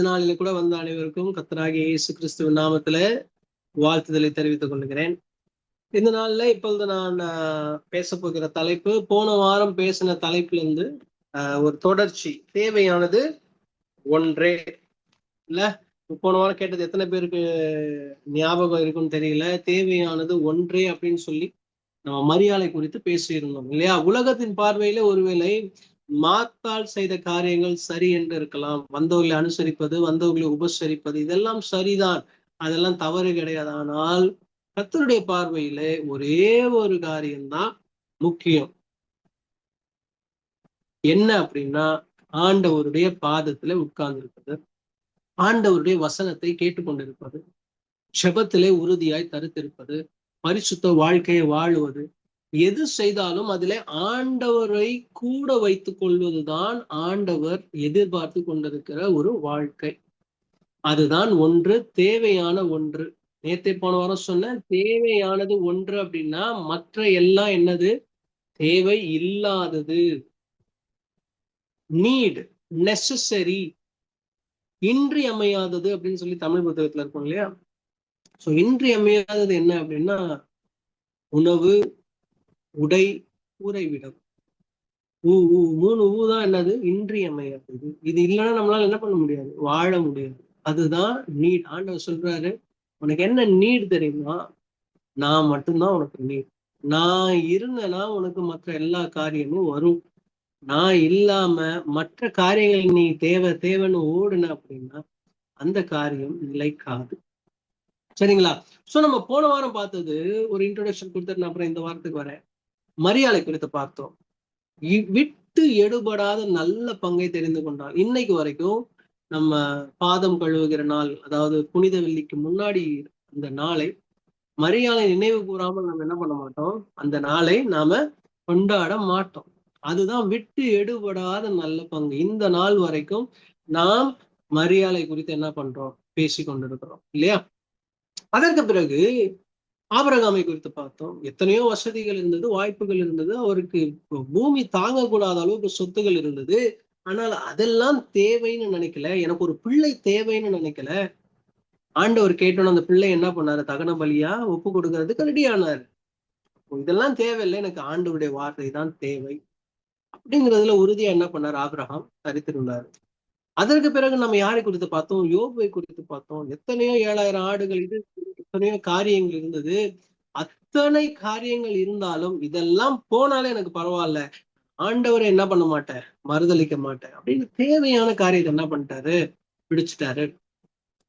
நாளில கூட வந்த அனைவருக்கும் கர்த்தராகிய இயேசு கிறிஸ்துவின் நாமத்துல வாழ்த்துதலை தெரிவித்துக் கொள்கிறேன். இந்த நாள்ல இப்பொழுது நான் பேச போகிற தலைப்பு, போன வாரம் பேசின தலைப்புல இருந்து ஒரு தொடர்ச்சி. தேவையானது ஒன்றே. இல்ல, போன வாரம் கேட்டது எத்தனை பேருக்கு ஞாபகம் இருக்குன்னு தெரியல. தேவையானது ஒன்றே அப்படின்னு சொல்லி நம்ம மரியாதை குறித்து பேசியிருந்தோம் இல்லையா? உலகத்தின் பார்வையில ஒருவேளை மாத்தால் செய்த காரியங்கள் சரி என்று இருக்கலாம். வந்தவர்களை அனுசரிப்பது, வந்தவர்களை உபசரிப்பது, இதெல்லாம் சரிதான், அதெல்லாம் தவறு கிடையாது. ஆனால் கர்த்தருடைய பார்வையில ஒரே ஒரு காரியம்தான் முக்கியம். என்ன அப்படின்னா, ஆண்டவருடைய பாதத்துல உட்கார்ந்து இருப்பது, ஆண்டவருடைய வசனத்தை கேட்டுக்கொண்டிருப்பது, ஜெபத்திலே உறுதியாய் தரித்திருப்பது, பரிசுத்த வாழ்க்கையை வாழுவது. எது செய்தாலும் அதிலே ஆண்டவரை கூட வைத்துக் கொள்வதுதான் ஆண்டவர் எதிர்பார்த்து கொண்டிருக்கிற ஒரு வாழ்க்கை. அதுதான் ஒன்று, தேவையான ஒன்று. நேத்தே போன வாரம் சொன்ன தேவையானது ஒன்று அப்படின்னா மற்ற எல்லாம் என்னது? தேவை இல்லாதது. நீட், நெசசரி, இன்றியமையாதது அப்படின்னு சொல்லி தமிழ் புத்தகத்துல இருக்கும் இல்லையா? சோ இன்றியமையாதது என்ன அப்படின்னா உணவு, உடை, உறைவிடம். மூணு தான் என்னது? இன்றியமையாதது. இது இல்லைன்னா நம்மளால என்ன பண்ண முடியாது? வாழ முடியாது. அதுதான் நீட். ஆண்டவர் சொல்றாரு, உனக்கு என்ன நீட் தெரியுமா? நான் மட்டும்தான் உனக்கு நீட். நான் இருந்தேன்னா உனக்கு மற்ற எல்லா காரியமும் வரும். நான் இல்லாம மற்ற காரியங்கள் நீ தேவைன்னு ஓடுன அப்படின்னா அந்த காரியம் நிலைக்காது. சரிங்களா? சோ நம்ம போன வாரம் பார்த்தது ஒரு இன்ட்ரோடக்ஷன் கொடுத்துட்டு அப்புறம் இந்த வாரத்துக்கு வரேன். மரியாதை குறித்து பார்த்தோம். விட்டு எடுபடாத நல்ல பங்கை தெரிந்து கொண்டால். இன்னைக்கு வரைக்கும் நம்ம பாதம் கழுவுகிற நாள், அதாவது புனித வெள்ளிக்கு முன்னாடி அந்த நாளை மரியாதை நினைவு கூறாமல் நம்ம என்ன பண்ண மாட்டோம்? அந்த நாளை நாம கொண்டாட மாட்டோம். அதுதான் விட்டு எடுபடாத நல்ல பங்கு. இந்த நாள் வரைக்கும் நாம் மரியாதை குறித்து என்ன பண்றோம்? பேசி கொண்டிருக்கிறோம் இல்லையா? அதற்கு பிறகு ஆபிரகாமை குறித்து பார்த்தோம். எத்தனையோ வசதிகள் இருந்தது, வாய்ப்புகள் இருந்தது, அவருக்கு பூமி தாங்கக்கூடாத அளவுக்கு சொத்துகள் இருந்தது. ஆனால் அதெல்லாம் தேவைன்னு நினைக்கல. எனக்கு ஒரு பிள்ளை தேவைன்னு நினைக்கல. ஆண்டவர் கேட்டோன்னு அந்த பிள்ளை என்ன பண்ணாரு? தகன பலியா ஒப்பு கொடுக்கறதுக்கு ரெடி ஆனாரு. இதெல்லாம் தேவையில்லை, எனக்கு ஆண்டவருடைய வார்த்தை தான் தேவை அப்படிங்கிறதுல உறுதியா என்ன பண்ணாரு? ஆபிரகாம் தரித்திருந்தாரு. அதற்கு பிறகு நம்ம யாரை குறித்து பார்த்தோம்? யோபை குறித்து பார்த்தோம். எத்தனையோ 7000 ஆடுகள், இது எத்தனையோ காரியங்கள் இருந்தது. அத்தனை காரியங்கள் இருந்தாலும் இதெல்லாம் போனாலே எனக்கு பரவாயில்ல, ஆண்டவரை என்ன பண்ண மாட்டேன், மறுதளிக்க மாட்டேன் அப்படின்னு தேவையான காரியத்தை என்ன பண்ணிட்டாரு? பிடிச்சிட்டாரு.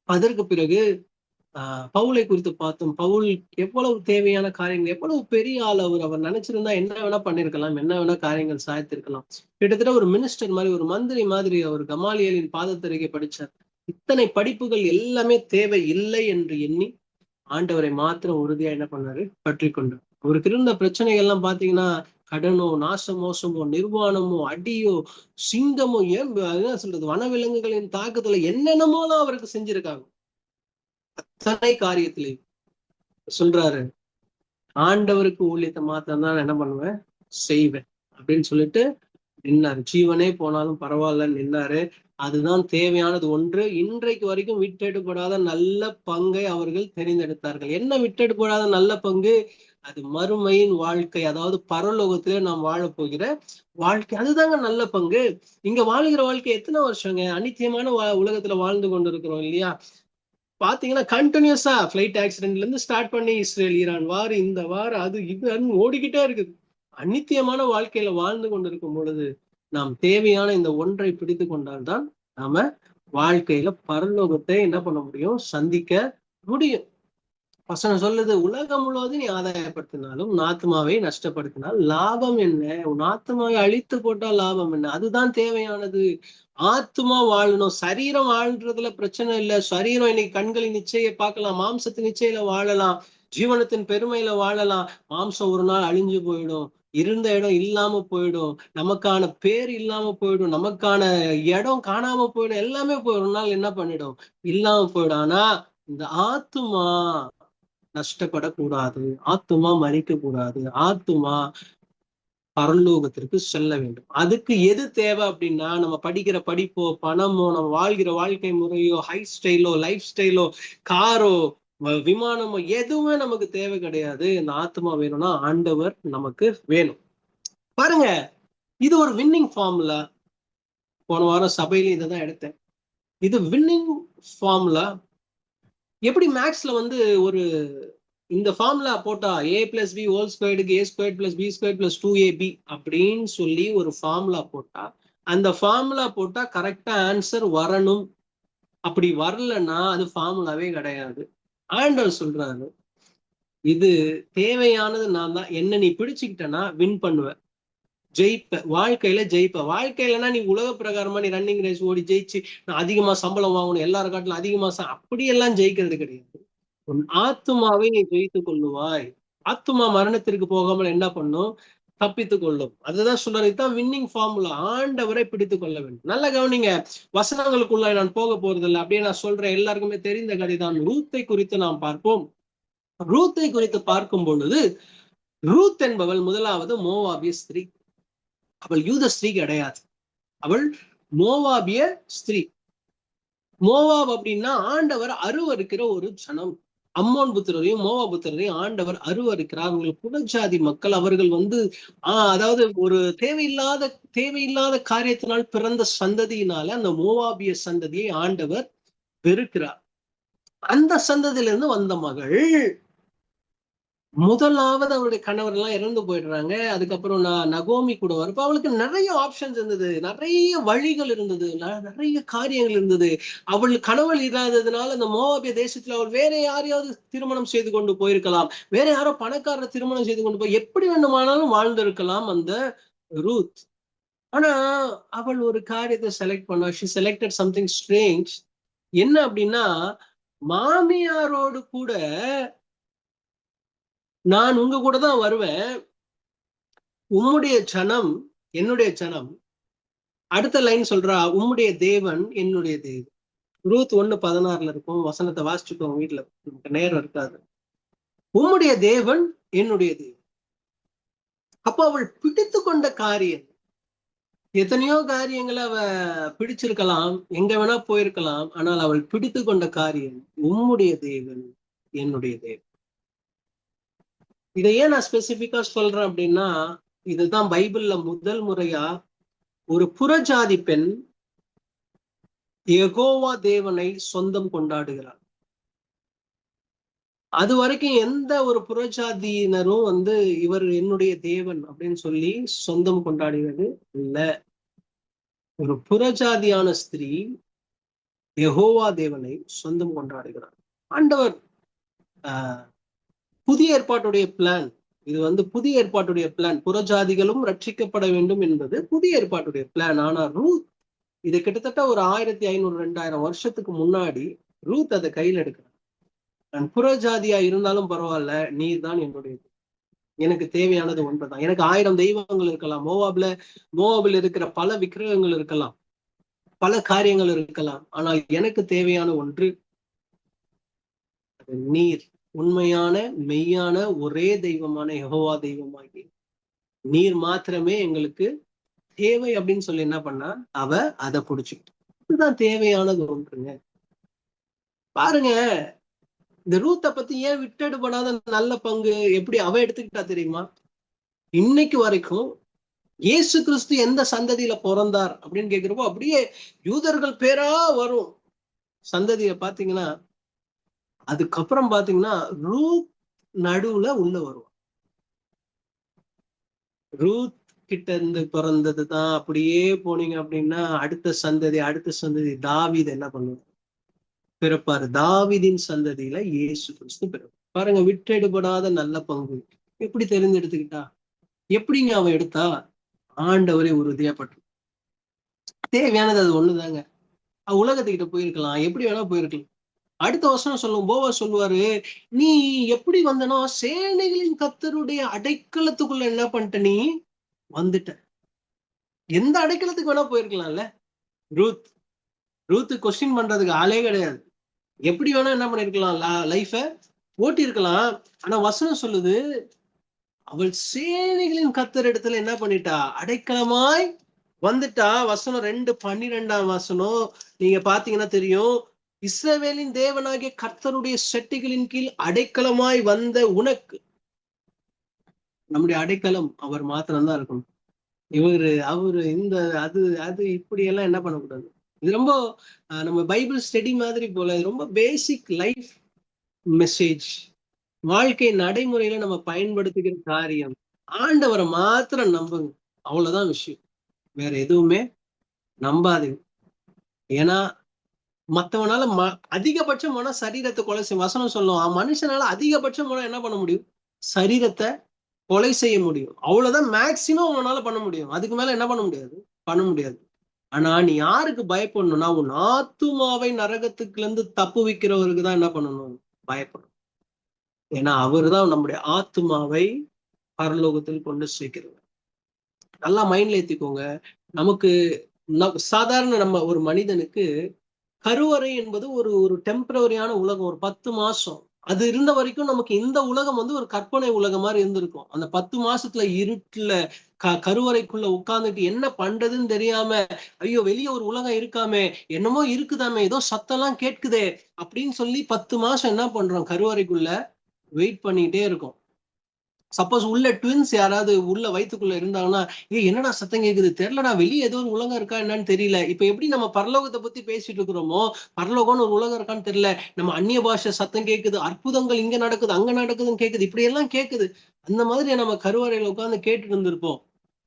அதற்கு பிறகு பவுலை குறித்து பார்த்தோம். பவுல் எவ்வளவு தேவையான காரியங்கள், எவ்வளவு பெரிய ஆள் அவர் நினைச்சிருந்தா என்ன வேணா பண்ணிருக்கலாம், என்ன வேணா காரியங்கள் சாய்த்திருக்கலாம். கிட்டத்தட்ட ஒரு மினிஸ்டர் மாதிரி, ஒரு மந்திரி மாதிரி அவர் கமாலியலின் பாதத்தருகே படிச்சார். இத்தனை படிப்புகள் எல்லாமே தேவை இல்லை என்று எண்ணி ஆண்டவரை மாத்திரம் உறுதியா என்ன பண்ணாரு? பற்றி கொண்டார். அவருக்கு இருந்த பிரச்சனைகள் எல்லாம் பாத்தீங்கன்னா, கடனோ, நாச மோசமோ, நிர்வாணமோ, அடியோ, சிங்கமோ, ஏன் என்ன சொல்றது, வனவிலங்குகளின் தாக்குதல என்னென்னமோலாம் அவருக்கு செஞ்சிருக்காங்க. அத்தனை காரியத்திலே சொல்றாரு, ஆண்டவருக்கு ஊழியத்தை மாத்திரம் தான் என்ன பண்ணுவேன்? செய்வேன் அப்படின்னு சொல்லிட்டு நின்னாரு. ஜீவனே போனாலும் பரவாயில்லன்னு நின்னாரு. அதுதான் தேவையானது ஒன்று. இன்றைக்கு வரைக்கும் விட்டெடுபடாத நல்ல பங்கை அவர்கள் தெரிந்தெடுத்தார்கள். என்ன விட்டெடுபடாத நல்ல பங்கு? அது மறுமையின் வாழ்க்கை, அதாவது பரலோகத்திலே நாம் வாழ போகிற வாழ்க்கை. அதுதாங்க நல்ல பங்கு. இங்க வாழ்கிற வாழ்க்கை எத்தனை வருஷங்க? அநித்தியமான உலகத்துல வாழ்ந்து கொண்டிருக்கிறோம் இல்லையா? பாத்தீங்கன்னா கண்டினியூஸா பிளைட் ஆக்சிடென்ட்ல இருந்து ஸ்டார்ட் பண்ணி இஸ்ரேல் ஈரான் வார், இந்த வார், அது இது ஓடிக்கிட்டே இருக்குது. அநித்தியமான வாழ்க்கையில வாழ்ந்து கொண்டிருக்கும் பொழுது நாம் தேவையான இந்த ஒன்றை பிடித்து கொண்டால்தான் நாம வாழ்க்கையில பரலோகத்தை என்ன பண்ண முடியும்? சந்திக்க முடியும். வசனம் சொல்லுது, உலகம் முழுவதும் நீ ஆதாயப்படுத்தினாலும் உன் ஆத்மாவை நஷ்டப்படுத்தினால் லாபம் என்ன? உன் ஆத்மாவை அழித்து போட்டால் லாபம் என்ன? அதுதான் தேவையானது. ஆத்மா வாழணும். சரீரம் வாழ்றதுல பிரச்சனை இல்லை. சரீரம் இன்னைக்கு கண்களின் நிச்சய பார்க்கலாம், மாம்சத்தின் நிச்சயில வாழலாம், ஜீவனத்தின் பெருமையில வாழலாம். மாம்சம் ஒரு நாள் அழிஞ்சு போயிடும், இருந்த இடம் இல்லாம போயிடும், நமக்கான பேர் இல்லாம போயிடும், நமக்கான இடம் காணாம போயிடும், எல்லாமே போய் ஒரு நாள் என்ன பண்ணிடும்? இல்லாம போயிடும். ஆனா இந்த ஆத்துமா நஷ்டப்படக்கூடாது, ஆத்துமா மறிக்க கூடாது, ஆத்துமா பரலோகத்திற்கு செல்ல வேண்டும். அதுக்கு எது தேவை அப்படின்னா, நம்ம படிக்கிற படிப்போ, பணமோ, நம்ம வாழ்கிற வாழ்க்கை முறையோ, ஹை ஸ்டைலோ, லைஃப் ஸ்டைலோ, காரோ, விமானமோ எதுவுமே நமக்கு தேவை கிடையாது. இந்த ஆத்மா வேணும்னா ஆண்டவர் நமக்கு வேணும். பாருங்க, இது ஒரு வின்னிங் ஃபார்முலா. போன வாரம் சபையில இதை தான் எடுத்தேன். இது வின்னிங் ஃபார்முலா. எப்படி மேக்ஸ்ல ஒரு இந்த ஃபார்முலா போட்டா a+b whole ஸ்கொயர்டுக்கு a² + b² + 2ab அப்படின்னு சொல்லி ஒரு ஃபார்முலா போட்டா, அந்த ஃபார்முலா போட்டா கரெக்டா ஆன்சர் வரணும். அப்படி வரலன்னா அது ஃபார்முலாவே கிடையாது. ஆண்டவர் சொல்றாரு, இது தேவையானது நான் தான். என்ன நீ பிடிச்சுக்கிட்டனா வின் பண்ணுவ, ஜெயிப்ப, வாழ்க்கையில ஜெயிப்ப. வாழ்க்கையிலனா நீ உலக பிரகாரமா நீ ரன்னிங் ரேஸ் ஓடி ஜெயிச்சு நான் அதிகமா சம்பளம் வாங்கணும், எல்லாரும் காட்டிலும் அதிகமா அப்படியெல்லாம் ஜெயிக்கிறது கிடையாது. உன் ஆத்துமாவை நீ ஜெயித்துக் கொள்ளுவாய். ஆத்துமா மரணத்திற்கு போகாமல் என்ன பண்ணும்? தப்பித்துக் கொள்ளும். அதுதான் சொல்றாரு. இதுதான் வின்னிங் ஃபார்முலா. ஆண்டவரை பிடித்துக் கொள்ள வேண்டும். நல்ல கவனிங்க, வசனங்களுக்குள்ள நான் போக போறதில்லை. அப்படியே நான் சொல்றேன், எல்லாருக்குமே தெரிந்த கதைதான். ரூத்தை குறித்து நாம் பார்ப்போம். ரூத்தை குறித்து பார்க்கும் பொழுது, ரூத் என்பவள் முதலாவது மோவாபிய ஸ்திரீ. அவள் யூத ஸ்திரீ கிடையாது, அவள் மோவாபிய ஸ்திரீ. மோவாப் அப்படின்னா ஆண்டவர் அருவருக்கிற ஒரு ஜனம். அம்மோன் புத்திரரையும் மோவா புத்திரரையும் ஆண்டவர் அருவருக்கிறார். அவர்கள் புறஜாதி மக்கள். அவர்கள் அதாவது ஒரு தேவையில்லாத காரியத்தினால் பிறந்த சந்ததியினால அந்த மோவாபிய சந்ததியை ஆண்டவர் வெறுக்கிறார். அந்த சந்ததியிலிருந்து வந்த மகள் முதலாவது அவருடைய கணவர் எல்லாம் இறந்து போயிடுறாங்க. அதுக்கப்புறம் நகோமி கூட வரப்ப அவளுக்கு நிறைய ஆப்ஷன்ஸ் இருந்தது, நிறைய வழிகள் இருந்தது, நிறைய காரியங்கள் இருந்தது. அவள் கணவன் இல்லாததுனால அந்த மோவாபிய தேசத்துல அவள் வேற யாரையாவது திருமணம் செய்து கொண்டு போயிருக்கலாம், வேற யாரோ பணக்காரரை திருமணம் செய்து கொண்டு போய் எப்படி வேண்டுமானாலும் வாழ்ந்திருக்கலாம் அந்த ரூத். ஆனா அவள் ஒரு காரியத்தை செலக்ட் பண்ணா. She selected something strange. என்ன அப்படின்னா, மாமியாரோடு கூட நான் உங்க கூட தான் வருவேன், உம்முடைய ஜனம் என்னுடைய ஜனம். அடுத்த லைன் சொல்றா, உம்முடைய தேவன் என்னுடைய தேவன். ரூத் 1:16 இருக்கும். வசனத்தை வாசிச்சுக்கோங்க வீட்டுல, நேரம் இருக்காது. உம்முடைய தேவன் என்னுடைய தேவன். அப்ப அவள் பிடித்து கொண்ட காரியம், எத்தனையோ காரியங்களை அவ பிடிச்சிருக்கலாம், எங்க வேணா போயிருக்கலாம். ஆனால் அவள் பிடித்து கொண்ட காரியம் உம்முடைய தேவன் என்னுடைய தேவன். இதை ஏன் நான் ஸ்பெசிபிக்கா சொல்றேன் அப்படின்னா, இதுதான் பைபிள்ல முதல் முறையா ஒரு புறஜாதி பெண் யெகோவா தேவனை சொந்தம் கொண்டாடுகிறார். அது வரைக்கும் எந்த ஒரு புறஜாதியினரும் இவர் என்னுடைய தேவன் அப்படின்னு சொல்லி சொந்தம் கொண்டாடுகிறது இல்ல. ஒரு புறஜாதியான ஸ்திரீ யெகோவா தேவனை சொந்தம் கொண்டாடுகிறார். ஆண்டவர் புதிய ஏற்பாட்டுடைய பிளான். இது புதிய ஏற்பாட்டுடைய பிளான். புறஜாதிகளும் ரட்சிக்கப்பட வேண்டும் என்பது புதிய ஏற்பாட்டுடைய பிளான். ஆனா ரூத் இது கிட்டத்தட்ட ஒரு 1500-2000 வருஷத்துக்கு முன்னாடி ரூத் அதை கையில் எடுக்கிறார். நான் புறஜாதியா இருந்தாலும் பரவாயில்ல, நீர் தான் என்னுடையது, எனக்கு தேவையானது ஒன்றுதான். எனக்கு 1000 தெய்வங்கள் இருக்கலாம், மோவாபில் இருக்கிற பல விக்கிரகங்கள் இருக்கலாம், பல காரியங்கள் இருக்கலாம், ஆனால் எனக்கு தேவையான ஒன்று அது நீர். உண்மையான மெய்யான ஒரே தெய்வமான யெகோவா தெய்வமாகி நீர் மாத்திரமே எங்களுக்கு தேவை அப்படின்னு சொல்லி என்ன பண்ணா, அவ அதை புடிச்சுக்கிட்டு. இதுதான் தேவையானது ஒன்றுங்க. பாருங்க, இந்த ரூத்தை பத்தி ஏன் விட்டெடுபடாத நல்ல பங்கு எப்படி அவ எடுத்துக்கிட்டா தெரியுமா? இன்னைக்கு வரைக்கும் இயேசு கிறிஸ்து எந்த சந்ததியில பிறந்தார் அப்படின்னு கேக்குறப்போ அப்படியே யூதர்கள் பேரா வரும் சந்ததியை பாத்தீங்கன்னா, அதுக்கப்புறம் பாத்தீங்கன்னா ரூத் நடுவுல உள்ள வருவான். ரூத் கிட்ட இருந்து பிறந்ததுதான். அப்படியே போனீங்க அப்படின்னா அடுத்த சந்ததி தாவீது என்ன பண்ணுவார்? பிறப்பாரு. தாவீதின் சந்ததியில இயேசு கிறிஸ்து பிறப்பார். பாருங்க, விட்டெடுபடாத நல்ல பங்கு எப்படி தெரிந்தெடுத்துக்கிட்டா? எப்படிங்க அவன் எடுத்தா? ஆண்டவரை உறுதியாப்பட்டு. தேவையானது அது ஒண்ணுதாங்க. உலகத்துக்கிட்ட போயிருக்கலாம், எப்படி வேணா போயிருக்கலாம். அடுத்த வருஷம் போவா சொல்லுவாரு, நீ எப்படி வந்தனா சேனைகளின் கர்த்தருடைய அடைக்கலத்துக்குள்ள என்ன பண்ணிட்ட, நீ வந்துட்ட. எந்த அடைக்கலத்துக்கு வேணா போயிருக்கலாம்ல. ரூத் கொஸ்டின் பண்றதுக்கு ஆளே கிடையாது. எப்படி வேணா என்ன பண்ணிருக்கலாம், லைஃப ஓட்டி இருக்கலாம். ஆனா வசனம் சொல்லுது, அவள் சேனைகளின் கர்த்தர் இடத்துல என்ன பண்ணிட்டா, அடைக்கலமாய் வந்துட்டா. வசனம் 2:12 நீங்க பாத்தீங்கன்னா தெரியும். இஸ்ரவேலின் தேவனாகிய கர்த்தருடைய செட்டைகளின் கீழ் அடைக்கலமாய் வந்த உனக்கு. நம்முடைய அடைக்கலம் அவர் மாத்திரம்தான் இருக்கணும். அவரு இந்த அது அது இப்படி எல்லாம் என்ன பண்ணக்கூடாது. இது ரொம்ப நம்ம பைபிள் ஸ்டடி மாதிரி போல, ரொம்ப பேசிக் லைஃப் மெசேஜ், வாழ்க்கை நடைமுறையில நம்ம பயன்படுத்துகிற காரியம். ஆண்டவரை மாத்திரம் நம்புங்க, அவ்வளவுதான் விஷயம். வேற எதுவுமே நம்பாதீங்க. ஏன்னா மத்தவனால அதிகபட்சம் போனா சரீரத்தை கொலை செய்யும். வசனம் சொல்லும், மனுஷனால அதிகபட்சம் போனா என்ன பண்ண முடியும், சரீரத்தை கொலை செய்ய முடியும். அவ்வளவுதான் மேக்சிமம் அவனால பண்ண முடியும். அதுக்கு மேல என்ன பண்ண முடியாது, பண்ண முடியாது. ஆனா நீ யாருக்கு பயப்படணும்னா, உன் ஆத்துமாவை நரகத்துக்குல இருந்து தப்பு வைக்கிறவருக்கு தான் என்ன பண்ணணும், பயப்படணும். ஏன்னா அவர்தான் நம்முடைய ஆத்துமாவை பரலோகத்தில் கொண்டு சேர்க்கிறவர். நல்லா மைண்ட்ல ஏத்திக்கோங்க. நமக்கு சாதாரண நம்ம ஒரு மனிதனுக்கு கருவறை என்பது ஒரு ஒரு டெம்பரவரியான உலகம். ஒரு 10 மாசம் அது இருந்த வரைக்கும் நமக்கு இந்த உலகம் வந்து ஒரு கற்பனை உலகம் மாதிரி இருந்திருக்கும். அந்த 10 மாசத்துல இருட்டுல கருவறைக்குள்ள உட்கார்ந்துட்டு என்ன பண்றதுன்னு தெரியாம, ஐயோ வெளியே ஒரு உலகம் இருக்காமே, என்னமோ இருக்குதாமே, ஏதோ சத்தம்லாம் கேட்குதே அப்படின்னு சொல்லி 10 மாசம் என்ன பண்றோம், கருவறைக்குள்ள வெயிட் பண்ணிட்டே இருக்கும். சப்போஸ் உள்ள ட்வின்ஸ் யாராவது உள்ள வயிற்றுக்குள்ள இருந்தாங்கன்னா, என்னடா சத்தம் கேக்குது தெரியலடா, வெளியே ஏதோ ஒரு உலகம் இருக்கா என்னன்னு தெரியல. இப்ப எப்படி நம்ம பரலோகத்தை பத்தி பேசிட்டு இருக்கிறோமோ, பரலோகம்னு ஒரு உலகம் இருக்கான்னு தெரியல, நம்ம அந்நிய பாஷை சத்தம் கேக்குது, அற்புதங்கள் இங்க நடக்குது அங்க நடக்குதுன்னு கேக்குது, இப்படி எல்லாம் கேக்குது. அந்த மாதிரி நம்ம கருவறையில உட்கார்ந்து கேட்டுட்டு இருந்திருப்போம்.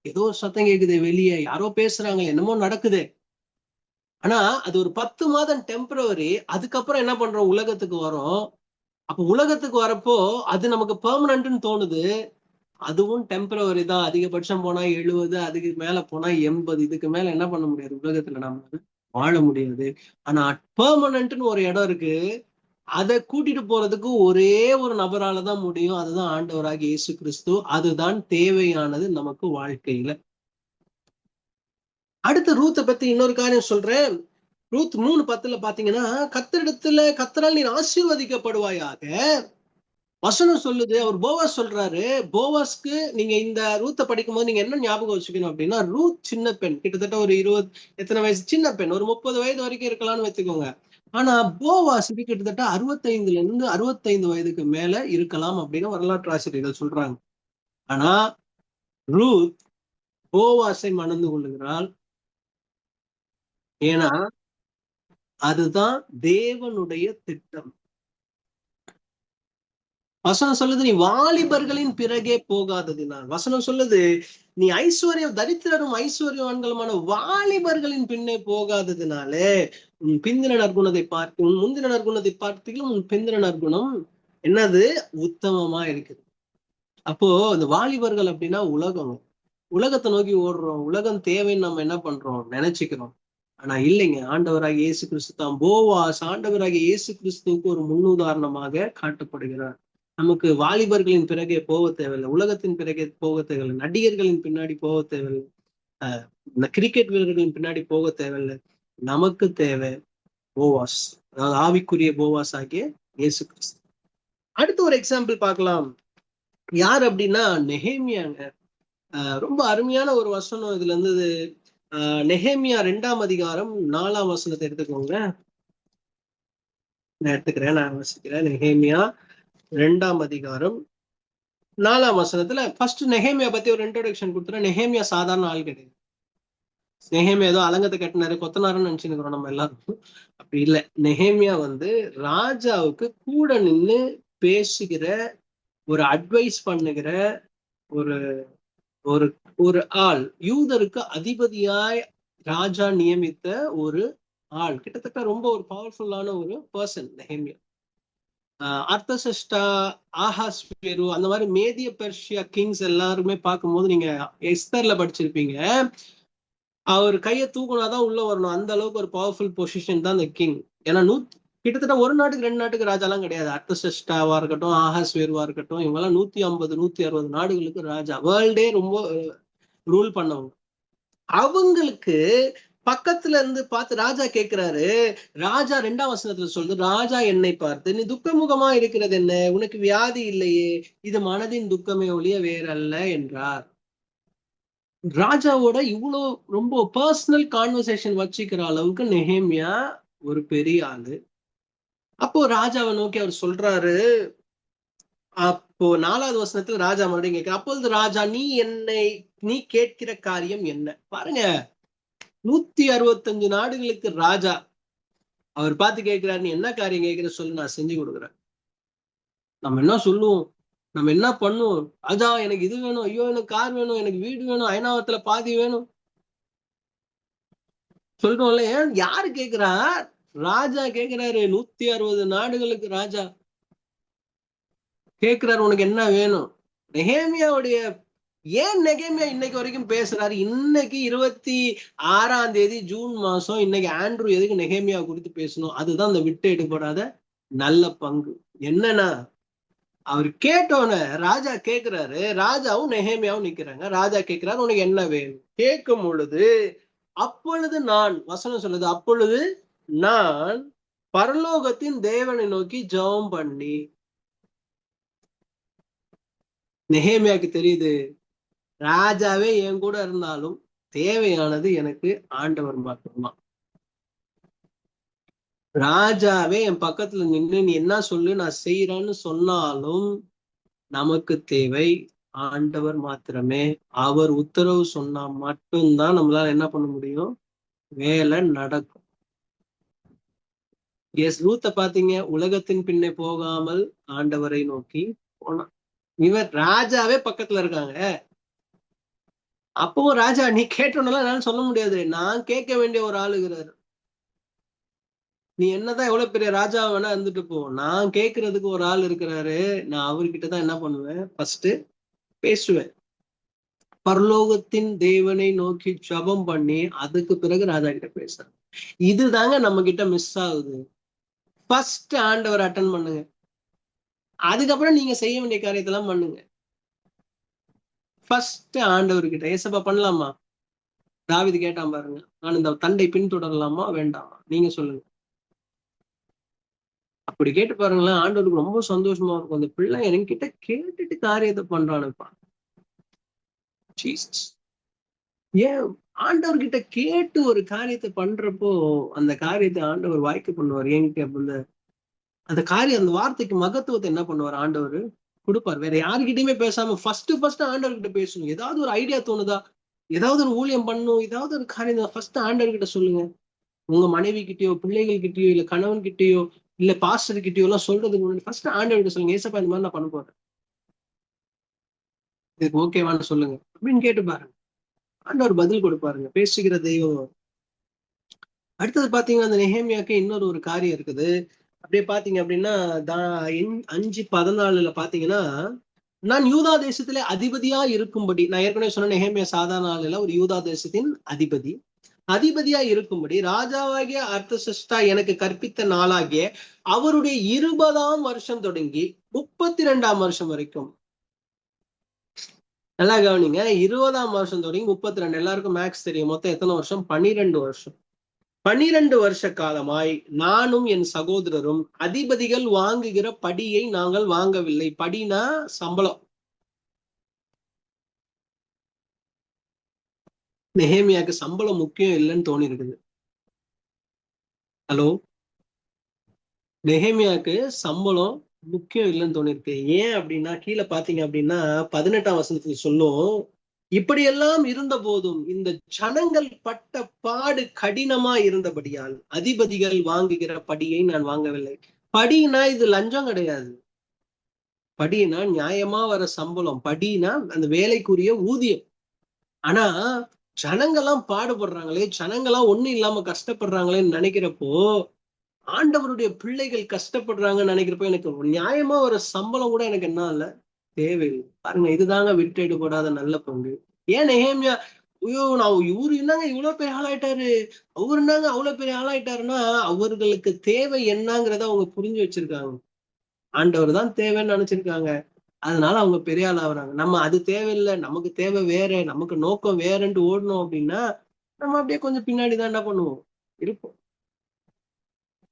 ஏதோ ஒரு சத்தம் கேக்குது, வெளியே யாரோ பேசுறாங்க, என்னமோ நடக்குது. ஆனா அது ஒரு 10 மாதம் டெம்பரவரி. அதுக்கப்புறம் என்ன பண்றோம், உலகத்துக்கு வரோம். அப்ப உலகத்துக்கு வரப்போ அது நமக்கு பெர்மனன்ட்னு தோணுது. அதுவும் டெம்பரவரி தான். அதிகபட்சம் போனா 70, அதுக்கு மேல போனா 80. இதுக்கு மேல என்ன பண்ண முடியாது, உலகத்துல நம்ம வாழ முடியாது. ஆனா பெர்மனன்ட்னு ஒரு இடம் இருக்கு. அதை கூட்டிட்டு போறதுக்கு ஒரே ஒரு நபராலதான் முடியும். அதுதான் ஆண்டவராகிய இயேசு கிறிஸ்து. அதுதான் தேவையானது நமக்கு வாழ்க்கையில. அடுத்து ரூத்தை பத்தி இன்னொரு காரியம் சொல்றேன். ரூத் 3:10 பாத்தீங்கன்னா, கர்த்தரால் நீர் ஆசீர்வதிக்கப்படுவாயாக. வசனம் சொல்லுது, அவர் போவாஸ் சொல்றாரு. போவாஸ்க்கு நீங்க இந்த ரூத்தை படிக்கும் போது நீங்க என்ன ஞாபகம் வச்சுக்கணும் அப்படின்னா, ரூத் சின்ன பெண், கிட்டத்தட்ட ஒரு 20 எத்தனை வயசு, சின்ன பெண், ஒரு 30 வயது வரைக்கும் இருக்கலாம்னு வச்சுக்கோங்க. ஆனா போவாஸுக்கு கிட்டத்தட்ட 65 வயதுக்கு மேல இருக்கலாம் அப்படின்னு வரலாற்று ஆசிரியர்கள் சொல்றாங்க. ஆனா ரூத் போவாஸை மணந்து கொள்ளுகிறாள். ஏன்னா அதுதான் தேவனுடைய திட்டம். வசனம் சொல்லுது, நீ வாலிபர்களின் பிறகே போகாததினால். வசனம் சொல்லுது, நீ தரித்திரரும் ஐஸ்வர்யவான்களுமான வாலிபர்களின் பின்னே போகாததினாலே உன் பிந்தின நற்குணத்தை பார்த்து, உன் முந்தின நற்குணத்தை பார்த்திலும் உன் பிந்தின நற்குணம் என்னது, உத்தமமா இருக்குது. அப்போ இந்த வாலிபர்கள் அப்படின்னா உலகத்தை நோக்கி ஓடுறோம். உலகம் தேவைன்னு நம்ம என்ன பண்றோம், நினைச்சுக்கிறோம். ஆனா இல்லைங்க, ஆண்டவராகிய இயேசு கிறிஸ்து தான் போவாஸ். ஆண்டவராகிய இயேசு கிறிஸ்துவுக்கு ஒரு முன்னுதாரணமாக காட்டப்படுகிறார். நமக்கு வாலிபர்களின் பிறகே போக தேவையில்லை, உலகத்தின் பிறகே போக தேவையில்லை, நடிகர்களின் பின்னாடி போக தேவையில்லை, கிரிக்கெட் வீரர்களின் பின்னாடி போக தேவையில்லை. நமக்கு தேவை போவாஸ், அதாவது ஆவிக்குரிய போவாஸ் ஆகிய இயேசு கிறிஸ்து. அடுத்து ஒரு எக்ஸாம்பிள் பார்க்கலாம். யார் அப்படின்னா நெகேமியாங்க. ரொம்ப அருமையான ஒரு வசனம் இதுல இருந்தது. நெகேமியா 2ஆம் அதிகாரம் 4ஆம் வசனத்தை எடுத்துக்கோங்க. நான் வாசிக்கிறேன். நெகேமியா 2ஆம் அதிகாரம் 4ஆம் வசனத்துல ஃபர்ஸ்ட் நெகேமியா பத்தி ஒரு இன்ட்ரோடக்ஷன் கொடுத்துறேன். நெகேமியா சாதாரண ஆள் கிடையாது. நெகேமியா ஏதோ அலங்கத்தை கட்டினாரு, கொத்தனாருன்னு நினைச்சுக்கிறோம் நம்ம எல்லாரும். அப்படி இல்லை. நெகேமியா ராஜாவுக்கு கூட நின்று பேசுகிற, ஒரு அட்வைஸ் பண்ணுகிற ஒரு ஒரு ஒரு ஆள். யூதருக்கு அதிபதியாய் ராஜா நியமித்த ஒரு ஆள். கிட்டத்தட்ட ரொம்ப ஒரு பவர்ஃபுல்லான ஒரு பர்சன் நெகேமியா. அர்த்தசஷ்டா, ஆஹாஸ்வேரு, அந்த மாதிரி மேதிய பெர்ஷியா கிங்ஸ் எல்லாருமே பார்க்கும்போது, நீங்க எஸ்தர்ல படிச்சிருப்பீங்க, அவர் கையை தூக்குனாதான் உள்ள வரணும். அந்த அளவுக்கு ஒரு பவர்ஃபுல் பொசிஷன் தான் இந்த கிங். ஏன்னா கிட்டத்தட்ட ஒரு நாட்டுக்கு 2 நாட்டுக்கு ராஜாலாம் கிடையாது. அர்த்தசஷ்டாவா இருக்கட்டும், ஆஹாஸ்வேருவா இருக்கட்டும், இவங்க எல்லாம் 150 160 நாடுகளுக்கு ராஜா. வேர்ல்டே ரொம்ப ரூல் பண்ணவங்க. அவங்களுக்கு பக்கத்துல இருந்து பார்த்து ராஜா கேட்கிறாரு. ராஜா 2ஆம் வசனத்துல சொல்றது, ராஜா என்னை பார்த்து, நீ துக்கமுகமா இருக்கிறது என்ன, உனக்கு வியாதி இல்லையே, இது மனதின் துக்கமே ஒழிய வேறல்ல என்றார். ராஜாவோட இவ்வளவு ரொம்ப பர்சனல் கான்வர்சேஷன் வச்சுக்கிற அளவுக்கு நெஹேமியா ஒரு பெரிய ஆளு. அப்போ ராஜாவை நோக்கி அவர் சொல்றாரு. அப்போ 4வது வசனத்துல ராஜா மறுபடியும் கேட்கிற, அப்பொழுது ராஜா, நீ கேட்கிற காரியம் என்ன? பாருங்க, 165 நாடுகளுக்கு ராஜா அவர் பார்த்து கேட்கிறாரு, நீ என்ன காரியம் கேட்கிற சொல்லு, நான் செஞ்சு கொடுக்குறேன். நம்ம என்ன சொல்லுவோம், நம்ம என்ன பண்ணுவோம்? ராஜா எனக்கு இது வேணும், ஐயோ எனக்கு கார் வேணும், எனக்கு வீடு வேணும், அயனாவத்துல பாதி வேணும் சொல்றோம்ல. ஏன் யாரு கேட்கிறா? ராஜா கேட்கிறாரு. 160 நாடுகளுக்கு ராஜா கேட்கிறாரு, உனக்கு என்ன வேணும்? நெஹேமியாவுடைய ஏன் நெகேமியா இன்னைக்கு வரைக்கும் பேசுறாரு? இன்னைக்கு 26ஆம் தேதி ஜூன் மாசம், இன்னைக்கு ஆண்ட்ரூ எதுக்கு நெகேமியா குறித்து பேசணும்? அதுதான் அந்த விட்டு எடுபடாத நல்ல பங்கு. என்னன்னா, அவர் கேட்டோன்னு ராஜா கேட்கிறாரு, ராஜாவும் நெகேமியாவும் நிக்கிறாங்க. ராஜா கேட்கிறாரு, உனக்கு என்ன வேணும்? கேட்கும் பொழுது, அப்பொழுது நான், வசனம் சொல்லுது, அப்பொழுது நான் பரலோகத்தின் தேவனை நோக்கி ஜெபம் பண்ணி. நெஹேமியாக்கு தெரியுது, ராஜாவே என் கூட இருந்தாலும் தேவையானது எனக்கு ஆண்டவர் மட்டும்தான். ராஜாவே என் பக்கத்துல நின்று நீ என்ன சொல்லு நான் செய்யறேன்னு சொன்னாலும் நமக்கு தேவை ஆண்டவர் மாத்திரமே. அவர் உத்தரவு சொன்னா மட்டும்தான் நம்மளால என்ன பண்ண முடியும், வேலை நடக்கும். ரூத்த பாத்தீங்க, உலகத்தின் பின்னே போகாமல் ஆண்டவரை நோக்கி போனான். இவர் ராஜாவே பக்கத்துல இருக்காங்க. அப்பவும் ராஜா, நீ கேட்டோன்னால என்னால சொல்ல முடியாது, நான் கேட்க வேண்டிய ஒரு ஆளுகிறாரு. நீ என்னதான் எவ்வளவு பெரிய ராஜா வேணா இருந்துட்டு போ, நான் கேட்கறதுக்கு ஒரு ஆள் இருக்கிறாரு. நான் அவர்கிட்டதான் என்ன பண்ணுவேன், ஃபர்ஸ்ட் பேசுவேன். பரலோகத்தின் தேவனை நோக்கி ஜெபம் பண்ணி அதுக்கு பிறகு ராஜா கிட்ட பேசுறேன். இதுதாங்க நம்ம கிட்ட மிஸ் ஆகுது. ஃபர்ஸ்ட் ஆண்டவர் அட்டன் பண்ணுங்க, அதுக்கப்புறம் நீங்க செய்ய வேண்டிய காரியத்தெல்லாம் பண்ணுங்க. ஃபர்ஸ்ட் ஆண்டவர்கிட்ட. ஏசப்பா பண்ணலாமா? தாவீது கேட்டான் பாருங்க, நான் இந்த தண்டை பின்தொடரலாமா வேண்டாமா, நீங்க சொல்லுங்க. அப்படி கேட்டு பாருங்களேன், ஆண்டவருக்கு ரொம்ப சந்தோஷமா இருக்கும். அந்த பிள்ளை என்கிட்ட கேட்டுட்டு காரியத்தை பண்றானுப்பா. ஏன் ஆண்டவர்கிட்ட கேட்டு ஒரு காரியத்தை பண்றப்போ அந்த காரியத்தை ஆண்டவர் வாய்க்க பண்ணுவார். என்கிட்ட அந்த காரியம், அந்த வார்த்தைக்கு மகத்துவத்தை என்ன பண்ணுவார், ஆண்டவர் கொடுப்பார். வேற யாருக்கிட்டையுமே பேசாம ஃபர்ஸ்ட் ஆண்டவர்கிட்ட பேசணும். ஏதாவது ஒரு ஐடியா தோணுதா, ஏதாவது ஒரு ஊழியம் பண்ணணும், ஏதாவது ஒரு காரியம், ஃபர்ஸ்ட் ஆண்டவர்கிட்ட சொல்லுங்க. உங்க மனைவி கிட்டயோ, பிள்ளைகள் கிட்டயோ, இல்ல கணவன் கிட்டயோ, இல்ல பாஸ்டர் கிட்டயோ எல்லாம் சொல்றதுக்கு முன்னாடி ஃபர்ஸ்ட் ஆண்டவர்கிட்ட சொல்லுங்க. ஏசப்பா இந்த மாதிரி நான் பண்ண போறேன், இதுக்கு ஓகேவான்னு சொல்லுங்க அப்படின்னு கேட்டு பாருங்க. ஆண்டவர் பதில் கொடுப்பாருங்க. பேசுகிற தெய்வம். அடுத்தது பாத்தீங்கன்னா, அந்த நெஹேமியாக்கு இன்னொரு ஒரு காரியம் இருக்குது. அப்படியே பாத்தீங்க அப்படின்னா 5:14 பாத்தீங்கன்னா, நான் யூதா தேசத்திலே அதிபதியா இருக்கும்படி, நான் ஏற்கனவே சொன்ன நெஹேமியா சாதாரண ஆள் இல்ல, ஒரு யூதா தேசத்தின் அதிபதியா இருக்கும்படி ராஜாவாகிய அர்த்தசஷ்டா எனக்கு கற்பித்த நாளாகிய அவருடைய 20ஆம் வருஷம் தொடங்கி 32ஆம் வருஷம் வரைக்கும். நல்லா கவனிங்க, 20ஆம் வருஷம் தொடங்கி 32. எல்லாருக்கும் மேக்ஸ் தெரியும், மொத்தம் எத்தனை வருஷம்? 12 வருஷம். 12 வருஷ காலமாய் நானும் என் சகோதரரும் அதிபதிகள் வாங்குகிற படியை நாங்கள் வாங்கவில்லை. படினா சம்பளம். நெஹேமியாக்கு சம்பளம் முக்கியம் இல்லைன்னு தோணி இருக்குது. ஹலோ, நெஹேமியாக்கு சம்பளம் முக்கியம் இல்லைன்னு தோணிருக்கு. ஏன் அப்படின்னா, கீழே பாத்தீங்க அப்படின்னா 18ஆம் வசனத்துல சொல்லும், இப்படியெல்லாம் இருந்த போதும் இந்த ஜனங்கள் பட்ட பாடு கடினமா இருந்தபடியால் அதிபதிகள் வாங்குகிற படியை நான் வாங்கவில்லை. படினா இது லஞ்சம் கிடையாது. படினா நியாயமா வர சம்பளம். படினா அந்த வேலைக்குரிய ஊதியம். ஆனா ஜனங்கள்லாம் பாடுபடுறாங்களே, ஜனங்கள்லாம் ஒண்ணும் இல்லாம கஷ்டப்படுறாங்களேன்னு நினைக்கிறப்போ, ஆண்டவருடைய பிள்ளைகள் கஷ்டப்படுறாங்கன்னு நினைக்கிறப்போ, எனக்கு நியாயமா ஒரு சம்பளம் கூட எனக்கு என்ன இல்ல, தேவையில்லை. பாருங்க, இதுதாங்க விட்டுடுபடாத நல்ல பங்கு. ஏன் நெஹேமியா, ஐயோ நான் இவரு என்னங்க இவ்வளவு பெரிய ஆளாயிட்டாரு, அவரு என்னங்க அவ்வளவு பெரிய ஆளாயிட்டாருன்னா, அவர்களுக்கு தேவை என்னங்கிறத அவங்க புரிஞ்சு வச்சிருக்காங்க. ஆண்டவர் தான் தேவைன்னு நினைச்சிருக்காங்க. அதனால அவங்க பெரிய ஆள் ஆகுறாங்க. நம்ம அது தேவையில்லை, நமக்கு தேவை வேற, நமக்கு நோக்கம் வேறன்ட்டு ஓடணும் அப்படின்னா நம்ம அப்படியே கொஞ்சம் பின்னாடிதான் என்ன பண்ணுவோம், இருப்போம்.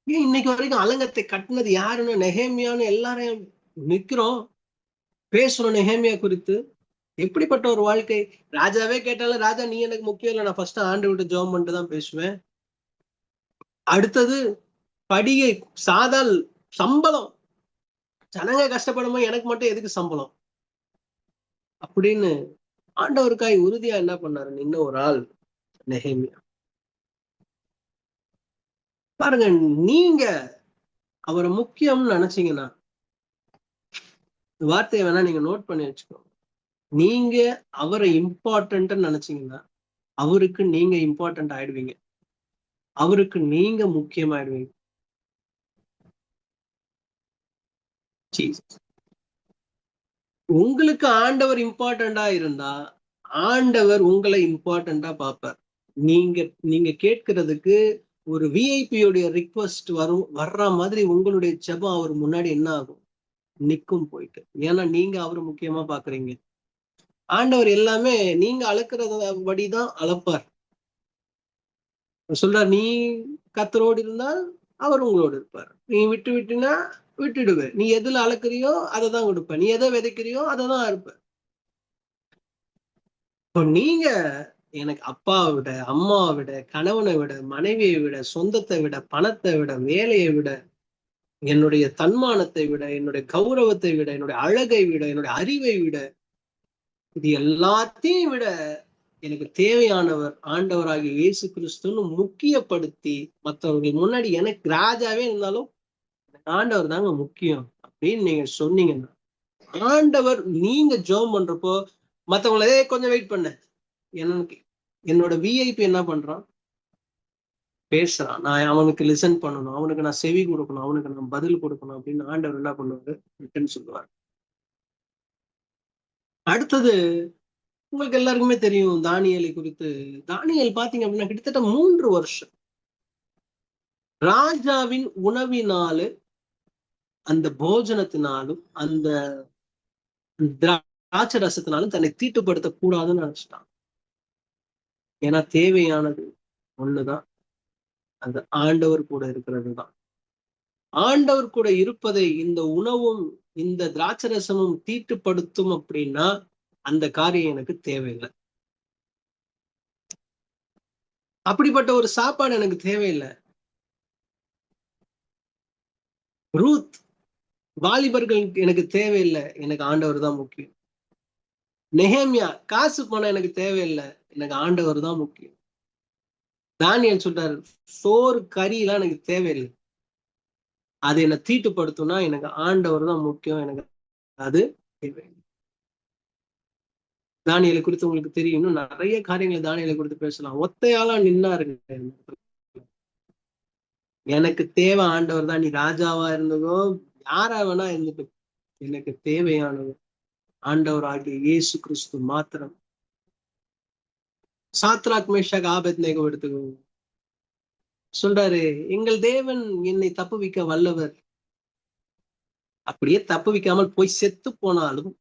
ஏன் இன்னைக்கு வரைக்கும் அலங்கத்தை கட்டினது யாருன்னு நெகேமியான்னு எல்லாரையும் நிக்கிறோம், பேசுறோம் நெகேமியா குறித்து. எப்படிப்பட்ட ஒரு வாழ்க்கை! ராஜாவே கேட்டாலும், ராஜா நீ எனக்கு முக்கியம் இல்லை, நான் ஃபர்ஸ்ட் ஆண்டு விட்டு ஜெபம் பண்ணிட்டு தான் பேசுவேன். அடுத்தது படிகை, சாதால், சம்பளம், ஜனங்க கஷ்டப்படும்போது எனக்கு மட்டும் எதுக்கு சம்பளம் அப்படின்னு ஆண்டவருக்காய் உறுதியா என்ன பண்ணாரு இன்னும் ஒரு ஆள், நெகேமியா. பாருங்க, நீங்க அவரை முக்கியம்னு நினைச்சீங்கன்னா, வார்த்தையை வேணா நீங்க நோட் பண்ணி வச்சுக்கோங்க. நீங்க அவரை இம்பார்ட்டன்ட் நினைச்சீங்கன்னா அவருக்கு நீங்க இம்பார்ட்டன்ட் ஆயிடுவீங்க, அவருக்கு நீங்க முக்கியமாயிடுவீங்க. உங்களுக்கு ஆண்டவர் இம்பார்ட்டண்டா இருந்தா ஆண்டவர் உங்களை இம்பார்ட்டண்டா பார்ப்பார். நீங்க நீங்க கேட்கறதுக்கு ஒரு விஐபியோடைய ரிக்வஸ்ட் வர்ற மாதிரி உங்களுடைய ஜெபம் அவர் முன்னாடி என்ன ஆகும், நிக்கும் போயிட்டு. ஏன்னா நீங்க அவரை முக்கியமா பாக்குறீங்க. ஆண்டவர் எல்லாமே நீங்க அளக்குறபடிதான் அளப்பார். சொல்றார், நீ கர்த்தரோடு இருந்தால் அவர் உங்களோடு இருப்பார், நீ விட்டு விட்டுனா விட்டுடுவ, நீ எதுல அளக்குறியோ அதை தான் கொடுப்ப, நீ எதை விதைக்கிறியோ அதை தான் இருப்ப. இப்போ நீங்க எனக்கு அப்பாவை விட, அம்மாவை விட, கணவனை விட, மனைவியை விட, சொந்தத்தை விட, பணத்தை விட, வேலையை விட, என்னுடைய தன்மானத்தை விட, என்னுடைய கௌரவத்தை விட, என்னுடைய அழகை விட, என்னுடைய அறிவை விட, இது எல்லாத்தையும் விட எனக்கு தேவையானவர் ஆண்டவராகிய இயேசு கிறிஸ்துன்னு முக்கியப்படுத்தி, மற்றவர்கள் முன்னாடி எனக்கு ராஜாவே இருந்தாலும் ஆண்டவர் தாங்க முக்கியம் அப்படின்னு நீங்க சொன்னீங்கன்னா, ஆண்டவர் நீங்க ஜெபம் பண்றப்போ மத்தவங்களே கொஞ்சம் வெயிட் பண்ண, எனக்கு என்னோட விஐபி என்ன பண்றான், பேசுறான், நான் அவனுக்கு லிசன் பண்ணணும், அவனுக்கு நான் செவி கொடுக்கணும், அவனுக்கு நான் பதில் கொடுக்கணும் அப்படின்னு ஆண்டவர் என்ன பண்ணுவாரு, ரிட்டன் சொல்லுவார். அடுத்தது உங்களுக்கு எல்லாருக்குமே தெரியும் தானியேலை குறித்து. தானியேல் பாத்தீங்க அப்படின்னா கிட்டத்தட்ட 3 வருஷம் ராஜாவின் உணவினாலும் அந்த போஜனத்தினாலும் அந்த திராட்சை ரசத்தினாலும் தன்னை தீட்டுப்படுத்த கூடாதுன்னு நினைச்சிட்டான். ஏன்னா தேவையானது ஒண்ணுதான், அந்த ஆண்டவர் கூட இருக்கிறது தான். ஆண்டவர் கூட இருப்பதை இந்த உணவும் இந்த திராட்சை ரசமும் தீட்டுப்படுத்தும் அப்படின்னா அந்த காரியம் எனக்கு தேவையில்லை. அப்படிப்பட்ட ஒரு சாப்பாடு எனக்கு தேவையில்லை. ரூத், வாலிபர்கள் எனக்கு தேவையில்லை, எனக்கு ஆண்டவர் தான் முக்கியம். நெகேமியா, காசு பணம் எனக்கு தேவையில்லை, எனக்கு ஆண்டவர் தான் முக்கியம். தானியேல் சொல்றாரு, சோறு கறி எல்லாம் எனக்கு தேவையில்லை, அது என்னை தீட்டுப்படுத்தும்னா எனக்கு ஆண்டவர் தான் முக்கியம், எனக்கு அது தேவையில்லை. தானியேலை குறித்து உங்களுக்கு தெரியும், இன்னும் நிறைய காரியங்களை தானியேலை குறித்து பேசலாம். ஒத்தையாளா நின்னாருங்க. எனக்கு தேவை ஆண்டவர் தான், நீ ராஜாவா இருந்ததோ யாரா வேணா இருந்துட்டு, எனக்கு தேவையானது ஆண்டவர் ஆகிய இயேசு கிறிஸ்து மாத்திரம். சாத்ராக் மேஷாக் ஆபேத்நேகோ எடுத்துக்கோங்க. சொல்றாரு, எங்கள் தேவன் என்னை தப்புவிக்க வல்லவர், அப்படியே தப்புவிக்காமல் போய் செத்து போனாலும்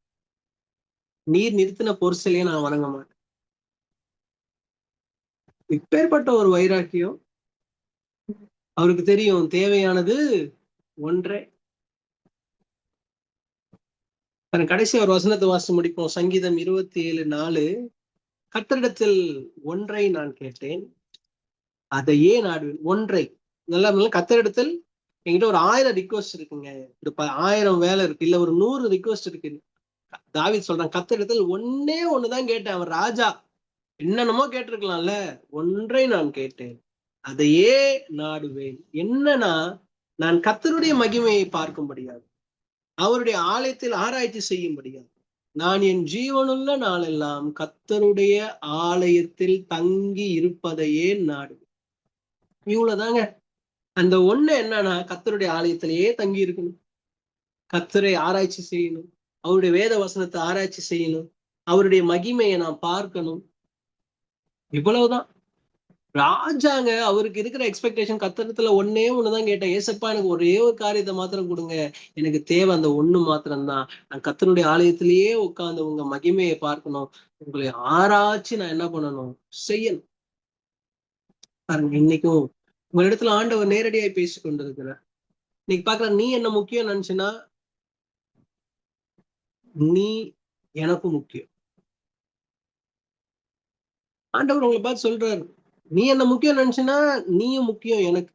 நீர் நிறுத்தின பொருசலையே நான் வணங்க மாட்டேன். இப்பேற்பட்ட ஒரு வைராக்கியம் அவருக்கு தெரியும். தேவையானது ஒன்றே. கடைசி ஒரு வசனத்தை வாசித்து முடிப்போம். சங்கீதம் 27:4, கர்த்தரிடத்தில் ஒன்றை நான் கேட்டேன், அதையே நாடுவேன். ஒன்றை. நல்லா கர்த்தரிடத்தில் என்கிட்ட ஒரு 1000 ரிக்வஸ்ட் இருக்குங்க, ஒரு 1000 வேலை இருக்கு, இல்ல ஒரு 100 ரிக்வஸ்ட் இருக்கு. தாவீது சொல்றான், கர்த்தரிடத்தில் ஒன்னே ஒண்ணுதான் கேட்டேன். அவன் ராஜா, என்னென்னமோ கேட்டிருக்கலாம்ல, ஒன்றை நான் கேட்டேன், அதையே நாடுவேன். என்னன்னா, நான் கர்த்தருடைய மகிமையை பார்க்கும்படியாது, அவருடைய ஆலயத்தில் ஆராய்ச்சி செய்யும்படியாது, நான் என் ஜீவனுள்ள நாளெல்லாம் கர்த்தருடைய ஆலயத்தில் தங்கி இருப்பதையே நாடுவேன். இவ்வளவுதாங்க. அந்த ஒண்ணு என்னன்னா, கர்த்தருடைய ஆலயத்திலேயே தங்கி இருக்கணும், கர்த்தரை ஆராய்ச்சி செய்யணும், அவருடைய வேத வசனத்தை ஆராய்ச்சி செய்யணும், அவருடைய மகிமையை நான் பார்க்கணும். இவ்வளவுதான். ராஜாங்க அவருக்கு இருக்கிற எக்ஸ்பெக்டேஷன், கர்த்தரிடத்துல ஒன்னே ஒண்ணுதான் கேட்டேன், ஏசப்பா எனக்கு ஒரே ஒரு காரியத்தை மாத்திரம் கொடுங்க, எனக்கு தேவை அந்த ஒண்ணு மாத்திரம்தான், நான் கர்த்தருடைய ஆலயத்திலேயே உட்கார்ந்து உங்க மகிமையை பார்க்கணும், உங்களை ஆராய்ச்சி நான் என்ன பண்ணணும், செய்யணும். பாருங்க, இன்னைக்கும் உங்களிடத்துல ஆண்டவர் நேரடியாய் பேசி கொண்டிருக்கிறார். இன்னைக்கு பாக்குற, நீ என்ன முக்கியம் நினைச்சுன்னா நீ எனக்கு முக்கியம். ஆண்டவர் உங்களை பார்த்து சொல்றாரு, நீ என்ன முக்கியம் நினைச்சுன்னா நீயும் முக்கியம் எனக்கு.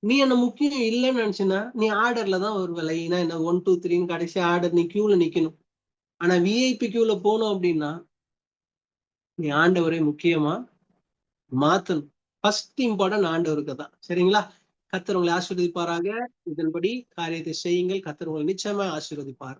நீ என்ன முக்கியம் இல்லைன்னு நினைச்சுன்னா நீ ஆர்டர்ல தான் வருவ. லைனா என்ன 1 2 3 கடைசி ஆர்டர் நீ கியூல நிக்கணும். ஆனா விஐபி கியூல போனோம் அப்படின்னா நீ ஆண்டவரை முக்கியமா மாத்தணும். ஃபர்ஸ்ட் இம்பார்ட்டன்ட் ஆண்டவருக்கு தான். சரிங்களா? கர்த்தர் உங்களை ஆசீர்வதிப்பாராக. இதன்படி காரியத்தை செய்யுங்கள். கர்த்தர் உங்களை நிச்சயமா ஆசீர்வதிப்பார்.